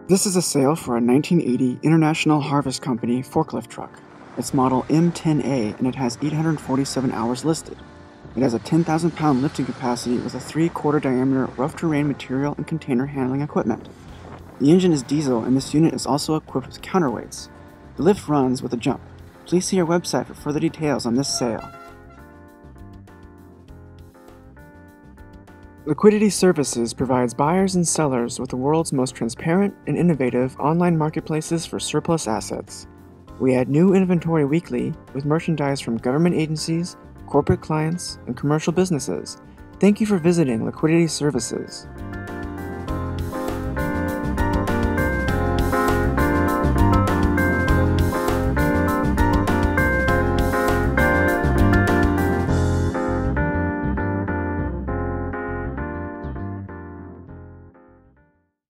This is a sale for a 1980 International Harvest Company forklift truck. It's model M10A and it has 847 hours listed. It has a 10,000 pound lifting capacity with a 3/4 diameter rough terrain material and container handling equipment. The engine is diesel and this unit is also equipped with counterweights. The lift runs with a jump. Please see our website for further details on this sale. Liquidity Services provides buyers and sellers with the world's most transparent and innovative online marketplaces for surplus assets. We add new inventory weekly with merchandise from government agencies, corporate clients, and commercial businesses. Thank you for visiting Liquidity Services.